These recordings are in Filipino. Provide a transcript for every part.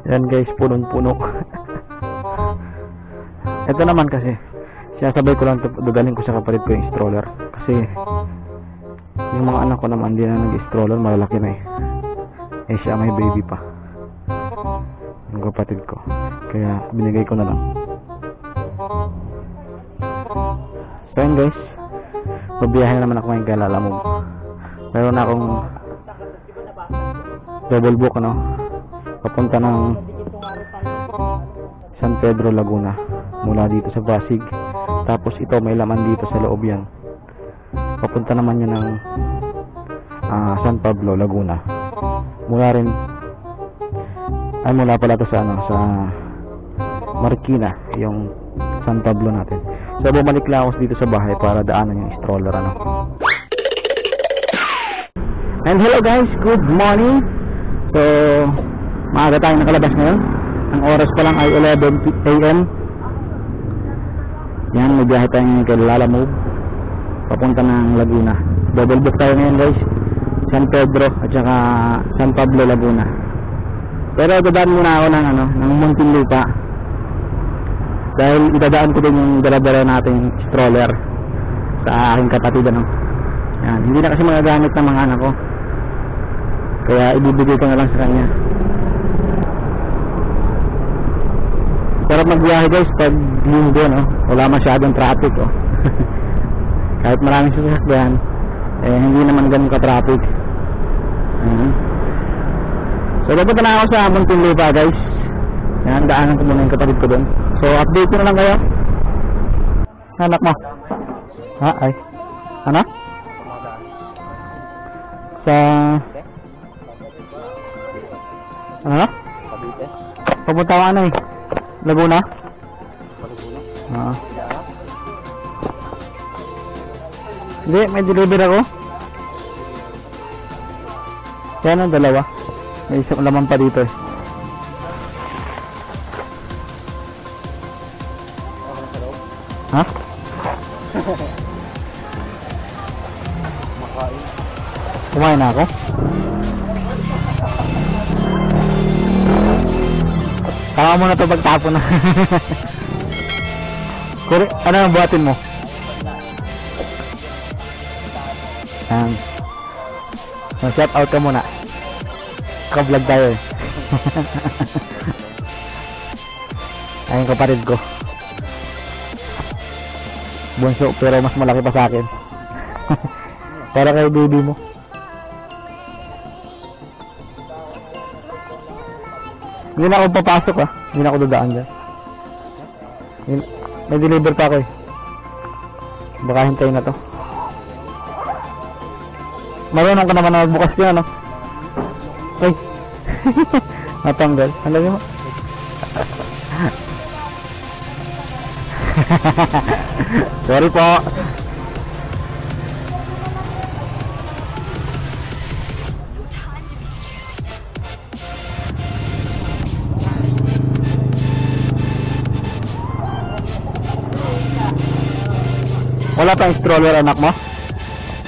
Yan guys, punong-puno. Ito naman kasi, sinasabay ko lang dadalhin ko sa kapatid ko yung stroller. Kasi, yung mga anak ko naman, hindi na nag-stroller, malalaki na eh. Eh siya may baby pa. Yung kapatid ko. Kaya, binigay ko na lang. So yun guys, mabiyahe naman ako ngayon kay Lalamove. Meron na akong double book papunta ng San Pedro, Laguna, mula dito sa Pasig. Tapos ito may laman dito sa loob yan, papunta naman yan ng San Pablo, Laguna. Mula pala to sa sa Marikina, yung San Pablo natin. So bumalik lang ako dito sa bahay para daanan yung stroller And hello guys, good morning. So maaga tayong nakalabas ngayon. Ang oras pa lang ay 11 AM. Yan, may biyahe tayong kay Lalamove papunta ng Laguna. Double book tayo ngayon guys, San Pedro at saka San Pablo, Laguna. Pero dadaan muna ako ng Muntinlupa dahil idadaan ko din yung dala-dala nating stroller sa aking kapatid Yan, hindi na kasi magagamit ng mga anak ko, kaya ibibigay ko na lang sa kanya. Pero magbiyahe guys pag linggo, wala masyadong traffic kahit maraming sasakyan hindi naman ganun ka traffic. So dapat na ako sa Muntinlupa guys. Yan, daanan ko muna yung kapatid ko dun. So update ko na lang kayo. Anak mo ano? Sa papunta ka Laguna? Hindi, may deliver ako. Yan ang dalawa. May isang laman pa dito Kumain na ako. Tama mo na ito pagtapon na. Ano ang buhatin mo? Shout out ka muna. Ka-vlog tayo ayun kapatid ko, bunso pero mas malaki pa sa akin. Para kay baby mo. Hindi na ako papasok hindi na ako dadaan dyan. May deliver pa ako baka hintayin na to. Marunong ka naman na magbukas yun Ay natanggal. Alam mo sorry po. Wala pang stroller anak mo?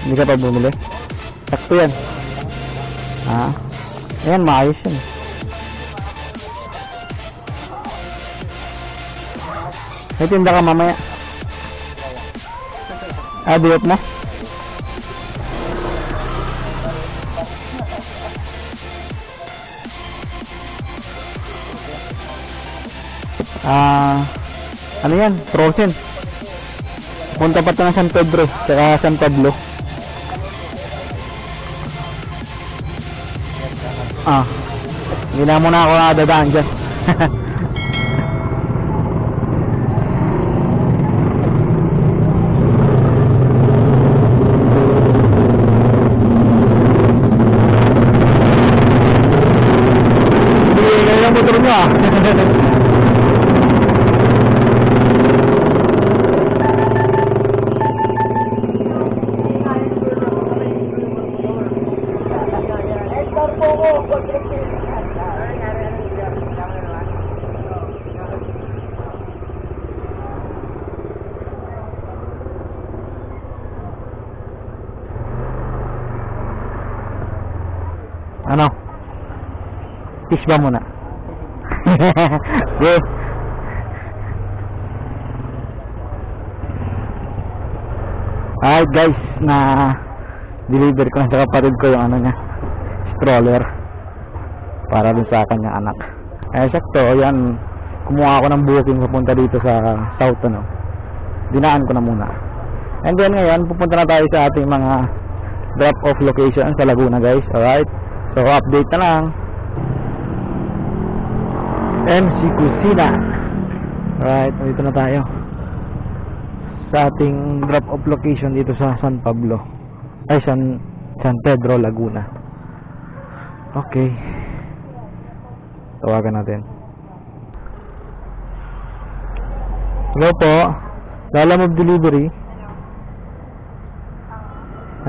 Hindi ka pa bumili? Sakto yan. Ayan, maayos yan. May tinda ka mamaya. Diet mo? Ano yan? Frozen. Punta pa ito ng San Pedro saka San Pablo. Hindi na muna ako nadadaan dyan. Hindi na motor nyo Ano? Fish ba muna? Yes. Alright guys, na deliver ko na sa kapatid ko yung ano niya, stroller para dun sa kanyang anak. Sakto, yan, kumuha ako ng booking papunta dito sa south, dinaan ko na muna. And then ngayon pupunta na tayo sa ating mga drop off location sa Laguna guys. Alright, so update na lang. MC Kusina. Alright, dito na tayo sa ating drop off location dito sa San Pedro, Laguna. Okay, tawagan natin. Hello po, Lalamove Delivery.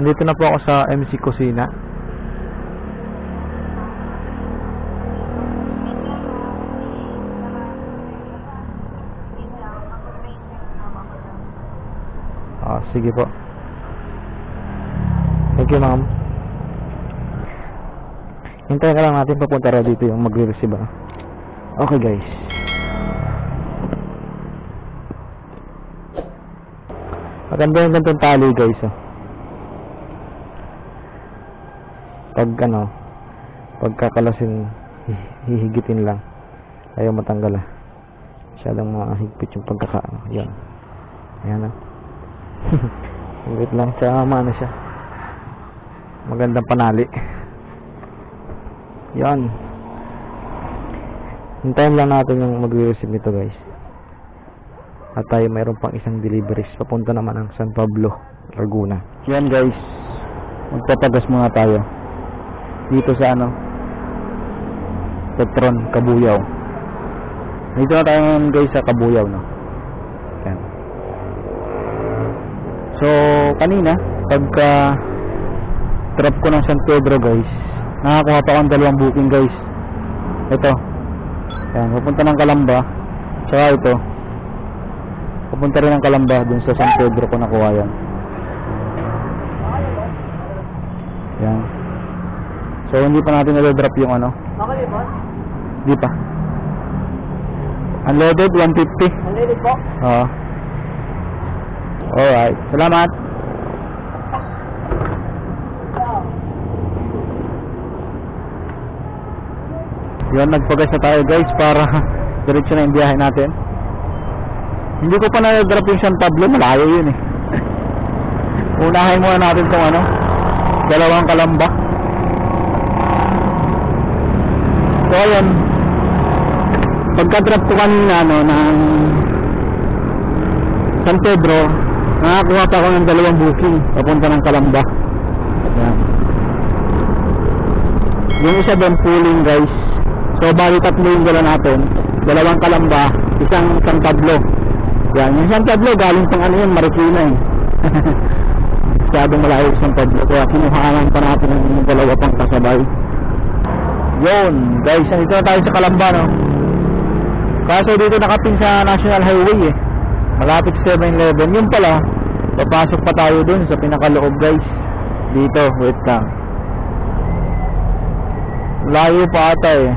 Nandito na po ako sa MC Kusina. Sige po. Thank you, ma'am. Hintayin ka lang natin papunta raw dito yung magre-receive. Okay, guys. Maganda yung gantong tali, guys. Pagkakalasin, hihigitin lang. Ayaw matanggal. Masyadong mahigpit yung pagkakaano. Yan. Ayan. Wait lang, tsama na siya. Magandang panali. Yan. Hintayin lang natin yung magre-receive nito guys. At tayo mayroon pang isang deliveries papunta naman ng San Pablo, Laguna. Yan guys, magpapagas muna tayo dito sa Petron, Kabuyaw. Dito na tayo ngayon guys sa Kabuyaw, Yan. So kanina pagka drop ko ng San Pedro guys, nakakuha pa akong dalawang booking guys. Ito, yan, pupunta ng Calamba, tsaka ito pupunta rin ng Calamba dun sa San Pedro ko nakuha yan. Yan. So hindi pa natin na-drop yung Okay po? Hindi pa. Unloaded 150. Unloaded po? Oo. Alright, salamat. Yun, nagpagas na tayo guys para diretso na yung biyahe natin. Hindi ko pa na-drop yung San Pablo, malayo yun eh. Unahin muna natin itong dalawang Calamba. So ayun, pagka-drop ko kanina ng San Pedro, nakakuha pa ako ng dalawang booking papunta ng Calamba. Yan. Yung isa doon pooling guys. So bali tatlo yung dala natin, dalawang Calamba, isang San Pablo. Yan, yung San Pablo galing pang Marikina eh. Masyadong malayo San Pablo, kaya kinuhaan pa natin ng dalawa pang kasabay. Yun guys, nandito na tayo sa Calamba kaso dito nakapin sa National Highway eh, malapit sa 7-Eleven. Yun pala, papasok pa tayo dun sa pinakaloob guys. Dito, wait lang, layo pa ata eh.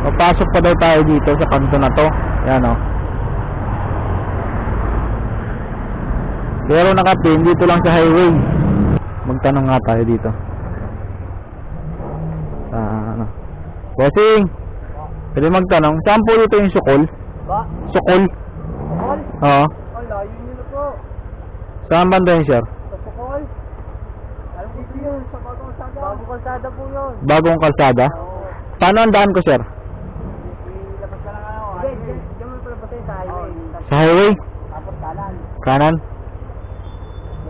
Papasok pa daw tayo dito sa kanto na to. Yan pero nakapin dito lang sa highway. Magtanong nga tayo dito. Bossing, pwede magtanong, saan po dito yung Sukol? Ba? Sukol? Sukol? Oo. Layo nyo po. Saan banda yun sir? Sa Sukol? Alam ko yun, sa bagong kalsada. Bagong kalsada po yun. Bagong kalsada? Oo. Paano ang daan ko sir? Ilabas ka lang Hindi, diyan mo pala patay sa highway. Sa highway? Tapos kanan. Kanan?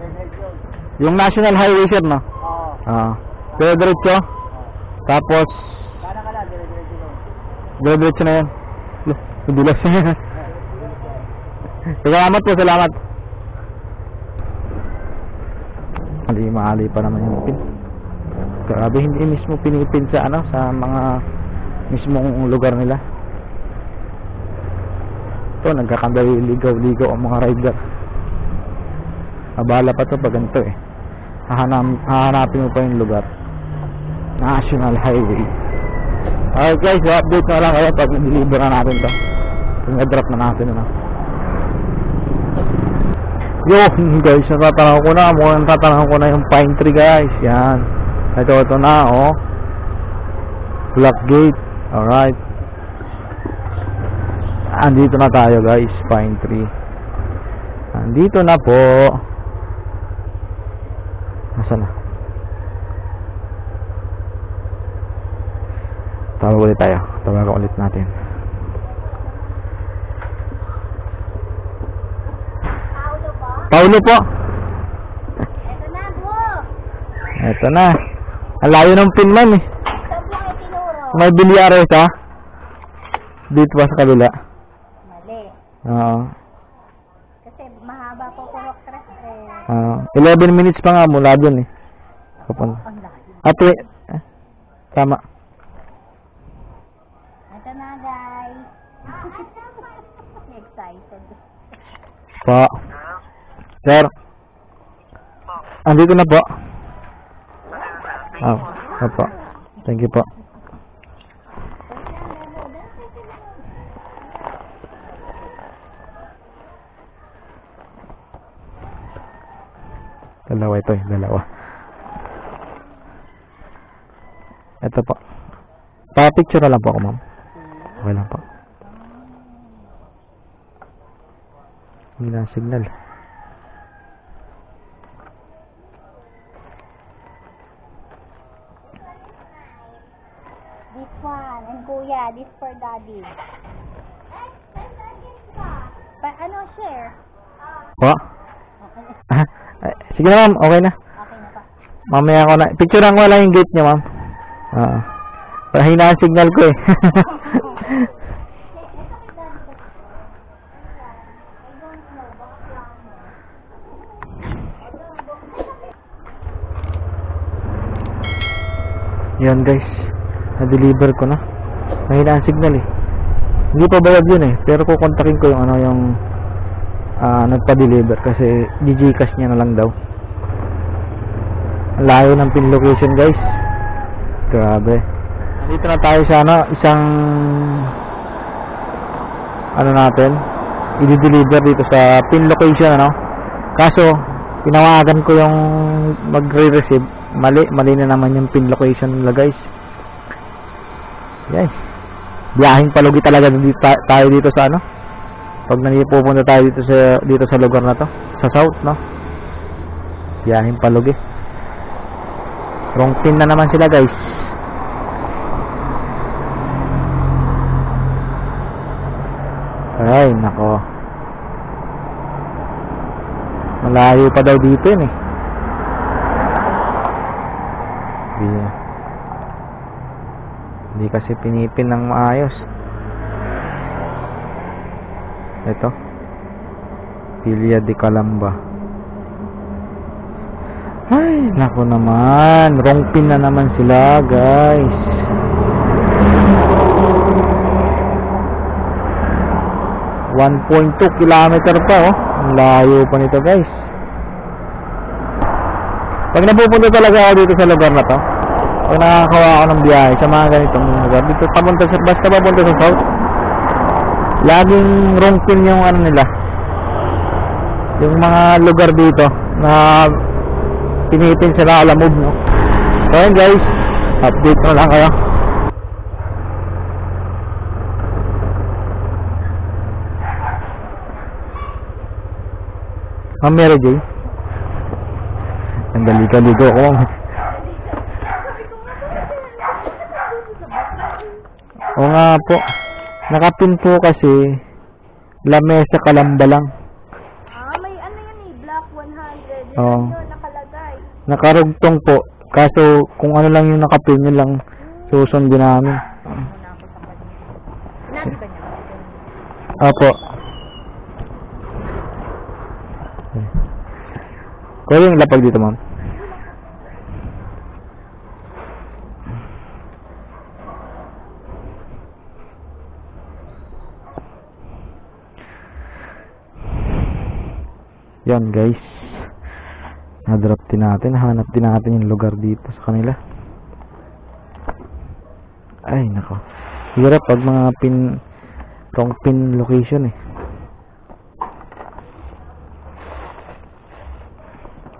Diretso. Yung National Highway sir no? Oo. Pero diretso? Tapos Kanan ka lang, diretso. diretso na yan. Madulas. Salamat po, salamat. Mali pa naman yung pin. Grabe, hindi mismo pinipin sa sa mga mismong lugar nila. Ito, nagkakandali ligaw-ligaw ang mga rider. Abala pa to pag ganito eh. Hahanapin mo pa yung lugar. National Highway. Okay guys, so update na lang kayo pag na-deliver na natin to. Pag na-drop na natin na. Yo guys, natatanaw ko na. Mukhang natatanaw ko na yung pine tree guys. Yan. Ito na oh. Black Gate. Alright. Andito na tayo guys, pine tree. Andito na po. Nasaan na? Tawag ulit tayo. Tawagan ulit natin. Paulo po. Eto na, bro. Eto na. Ang layo ng pin man eh. Saan lang itinuro? May bilyares ha. Dito pa sa kabila. Mali. Oo. Kasi mahaba po kurok tres eh. 11 minutes pa nga mula dun eh. Kapon. Ang layo. Ate. Tama. Eto na, guys. Excited. Po. Sir. Andito na po. Opo. Thank you po. Dalawa ito eh, dalawa. Ito po. Pa-picture na lang po ako, ma'am. Okay lang po. Hindi na signal. This one. And kuya, this for daddy. Ano, share? Po? Sige na, ma'am. Okay na. Okay na pa. Mamaya ko na. Picturean ko lang yung gate niya, ma'am. Pahina ang signal ko eh. Yan guys. Na-deliver ko na. Mahina ang signal eh. Hindi pa bayad yun eh. Pero kukontakin ko yung yung nagpa-deliver kasi Gcash niya na lang daw. Ang layo ng pin location guys. Grabe. Nandito na tayo sa isang natin i-deliver dito sa pin location kaso tinawagan ko yung magre-receive, mali na naman yung pin location nila guys. Yes. Biyahing palugi talaga tayo dito sa pag pupunta tayo dito sa lugar na to, sa south biyahing palugi. Wrong pin na naman sila guys. Ay nako, malayo pa daw dito yun eh. Hindi kasi pinipin ng maayos. Ito Villa de Calamba. Ay nako naman, wrong pin na naman sila guys. .2 kilometer pa ang layo pa nito guys. Pag napupunta talaga ako dito sa lugar na to, pag nakakawa ako ng biyahe sa mga ganitong lugar dito, basta papunta sa south, laging wrong pin yung nila, yung mga lugar dito na pinipin sila alamove So yun guys, update na lang kayo. Ma'am Mary J, ang dali-daligo ko. O nga po, nakapin po kasi Lamesa Calamba lang. May yan black 100. Oo. Yun nakalagay. Nakarugtong po, kaso kung lang yung nakapin yun lang susundin namin. Sinabi ba niya? Opo. Kaya yung lapag dito ma'am. Yan guys, Na-drop din natin. Hanap din natin yung lugar dito sa kanila. Ay, nako. Hirap pag mga wrong pin location eh.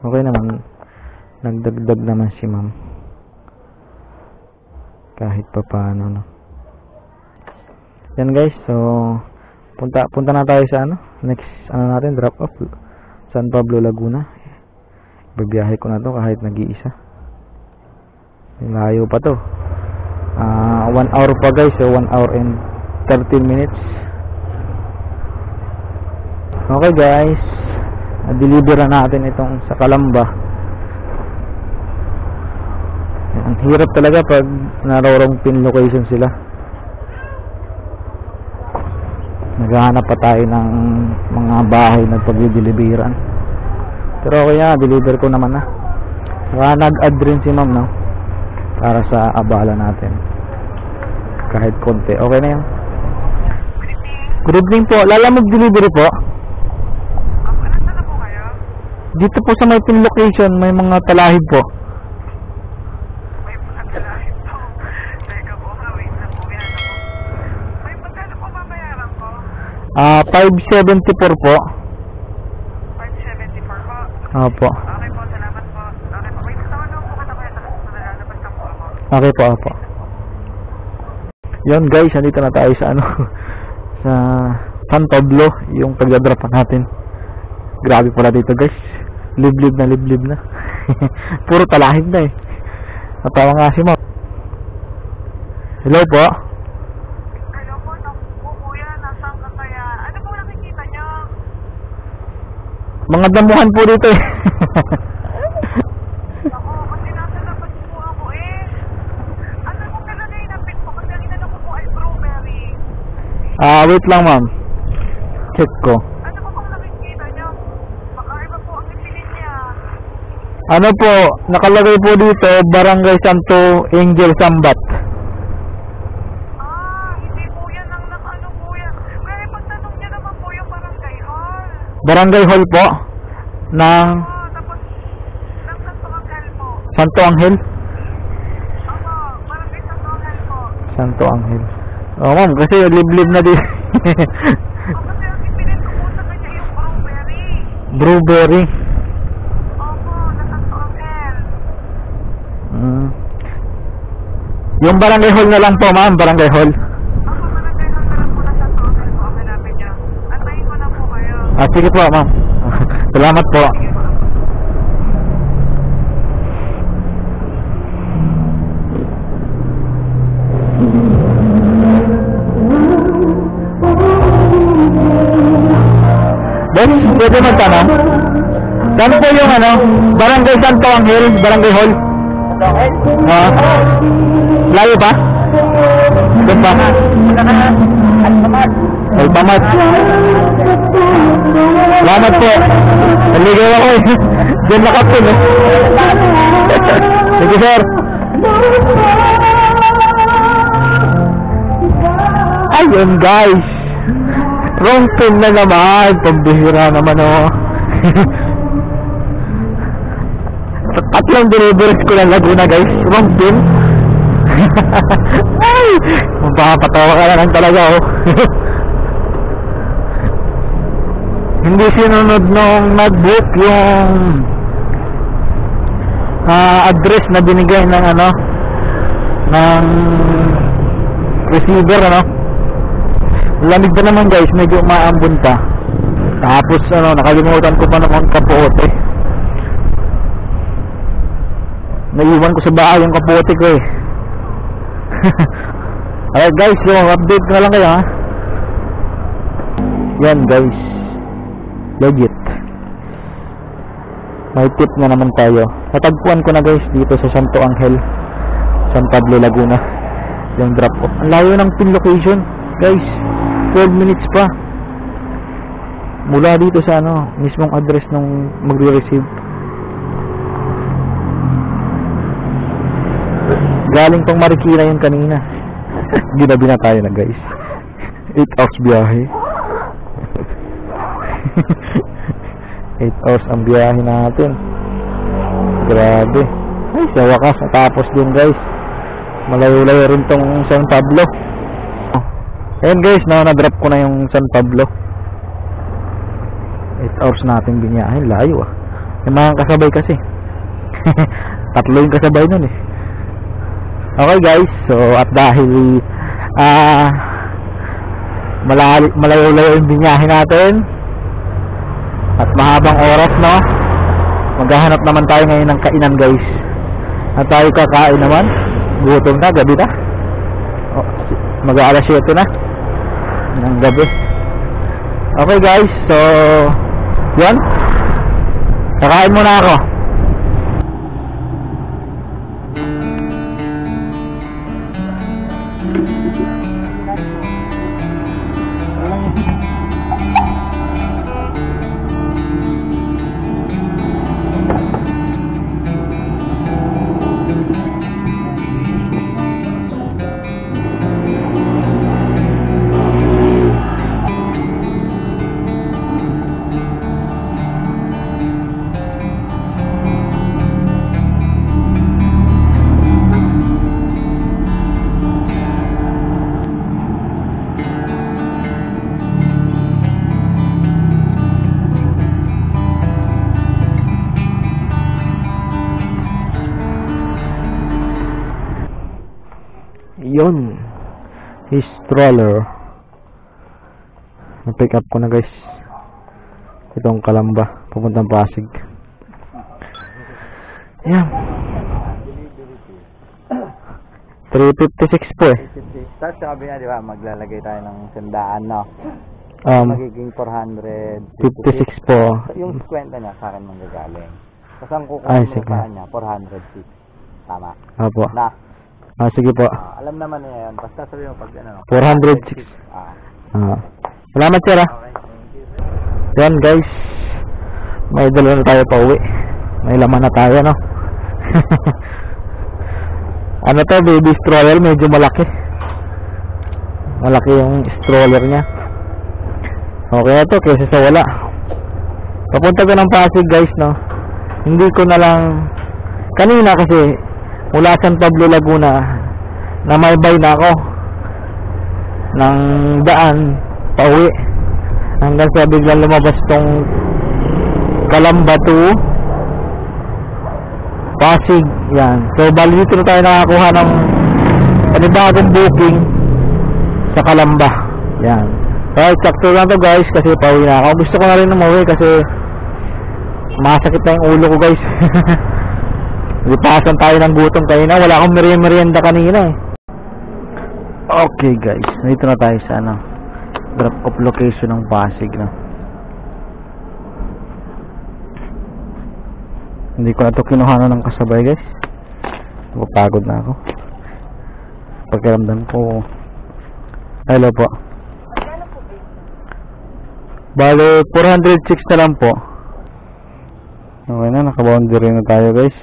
Okay naman. Nagdagdag naman si ma'am. Kahit pa paano, no. Yan guys, so punta na tayo sa next natin, drop off San Pablo, Laguna. Babiyahe ko na to kahit nag-iisa. Layo pa to. 1 hour pa guys, so 1 hour and 13 minutes. Okay guys, deliver na natin itong sa Calamba. Ang hirap talaga pag narorong pin location sila. Naghahanap pa tayo ng mga bahay na pag-deliveran. Pero okay na, deliver ko naman na. Saka nag-add rin si ma'am, no? Para sa abala natin. Kahit konti. Okay na yan. Good evening po. Lalamog delivery po. Nasaan na po kayo? Dito po sa may pin location, may mga talahib po. May pagkakalahin po. Teka po, wait na po. Yan ako. May pagkano po babayaran ko? 574 po. 574 po. Opo. Okay po, salamat po. Okay po, wait. Tawa na po kita kaya nalalabas na po ako. Okay po, opo. Yun guys, nandito na tayo sa sa San Pablo, yung pagdadropan natin. Grabe pala dito guys. Liblib na. Puro talahib na eh. Natawa nga si ma'am. Hello po. Hello po, naku kuya, nasaan ka kaya? Ano po nakikita niyo? Mga damuhan po dito eh. Ako, kasi nasa labas po ako eh. Ano po talaga yung napit po? Kasi ang inano ko po ay strawberry. Wait lang ma'am. Check ko. Ano po pong nakikita niyo? Baka iba po ang ipilin niya. Ano po, nakalagay po dito, Barangay Santo Angel Sambat. Hindi po yan ang ano po yan. Kaya pagtanong niya naman po yung barangay hall. Barangay Hall po ng Tapos, ng Santo Angel po. Santo Angel. Opo, barangay Santo Angel po. Santo Angel. Oh ma'am, kasi liblib na din. Kasi ang ipilin ko po sa kanya yung strawberry. Blueberry. Opo, na Santo Angel. Yung Barangay Hall na lang po ma'am, Barangay Hall. Opo, barangay hall na lang po na Santo Angel po. Okay, lapit niya. Antayin ko na po kayo. Sige po ma'am. Salamat po. Boss, pwede magtanong? Saan po yung Barangay Santo Angel, Barangay Hall? Layo ba? Doon ba? Alpamat. Salamat po. Naligaw ako eh. Doon nakapin eh. Sige sir. Ayun guys. Wrong pin na naman. Pambihira naman oh. Tatlong deliveries ko ng Laguna guys. Wrong pin. Ay, mapapatawa ka na lang talaga oh. Hindi sinunod nung nag-book yung address na binigay ng ng receiver lamig na naman guys, medyo maambon pa. Tapos nakalimutan ko pa naman kapote. Naiwan ko sa bahay yung kapote ko eh. Alright guys, so update ko na lang kayo ha. Yan guys, legit. May tip na naman tayo. Natagpuan ko na guys dito sa Santo Angel, San Pablo, Laguna, yung drop off. Ang layo ng pin location guys, 12 minutes pa mula dito sa mismong address nung magre-receive. Galing pang Marikina yun kanina. Ginabi na tayo na guys. 8 hours biyahe. 8 hours ang biyahe natin. Grabe. Ay, sa wakas, natapos din guys. Malayo-layo rin tong San Pablo. Ayun guys, no, na-drop ko na yung San Pablo. 8 hours natin biniyahin, layo ah. Yung mga kasabay kasi. Tatlo yung kasabay nun eh. Okay guys, so at dahil malayo-layo yung biniyahin natin at mahabang oras, no, maghahanap naman tayo ngayon ng kainan guys. At tayo kakain naman. Gutom na, gabi na. Mag-aalas 7 na ng gabi. Okay guys, so yan, kakain muna ako. Yun, his stroller. Na-pick up ko na guys. Itong Kalamba, papuntang Pasig. Yan. 356 po eh. Tapos sabi nga, di ba, maglalagay tayo ng sandaan, no? Magiging 456 56 po. Yung kwenta niya sa akin manggagaling. Tapos ang Ay, kukunin sige. mo niya, 406. Tama. Apo. Na, Sige po. alam naman niya yan. Basta sabi mo pag ano, 406. 406. Salamat sir ah. Okay, thank you. Yan guys, may dala na tayo pa uwi. May laman na tayo, no? Ano to, baby stroller, medyo malaki. Malaki yung stroller niya. Okay na to, kaysa sa wala. Papunta ko ng Pasig guys, no? Hindi ko na lang kanina kasi mula San Pablo, Laguna, na may bay na ako ng daan pauwi hanggang sa biglang lumabas tong Kalamba to Pasig. Yan, so bali dito na tayo nakakuha ng panibagong booking sa Kalamba. Yan, so sakto lang to guys kasi pauwi na ako. Gusto ko na rin umuwi kasi masakit na yung ulo ko guys. Lipasan tayo ng gutom kanina. Wala akong merienda kanina eh. Okay guys, dito na tayo sa ano, drop off location ng Pasig, no? Hindi ko na to kinuha ng kasabay guys. Napapagod na ako. Pakiramdam ko. Hello po. Bale 406 na lang po. Okay na, nakaboundary na tayo guys.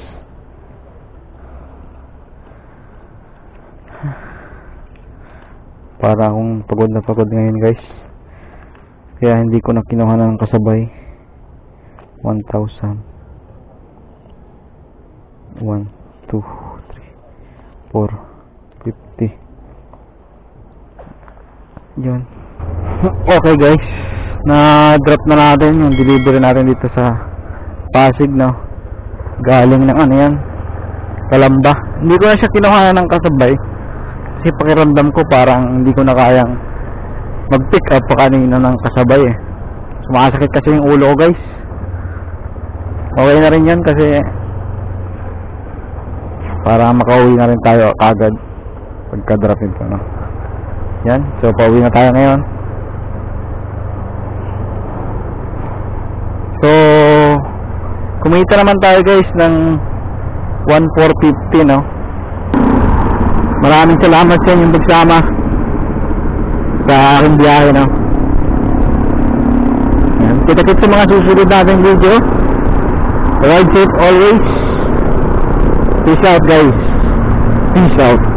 Para akong pagod na pagod ngayon guys. Kaya hindi ko na kinuha ng kasabay. 1,000 1, 2, 3, 4, 50. Yun. Okay guys, na drop na natin yung delivery natin dito sa Pasig, no? Galing ng ano yan, Kalamba. Hindi ko na siya kinuha ng kasabay kasi pakiramdam ko parang hindi ko na kayang mag-pick up pa kanina ng kasabay eh. Sumasakit kasi yung ulo ko guys. Okay na rin yan kasi para makauwi na rin tayo agad pagka-drop nito, no? Yan, so pauwi na tayo ngayon. So kumita naman tayo guys ng 1,450, no? Maraming salamat sa inyong pagsama sa aking biyahe, no? Yan, kita-kits sa mga susunod nating video. Ride safe always. Peace out guys. Peace out.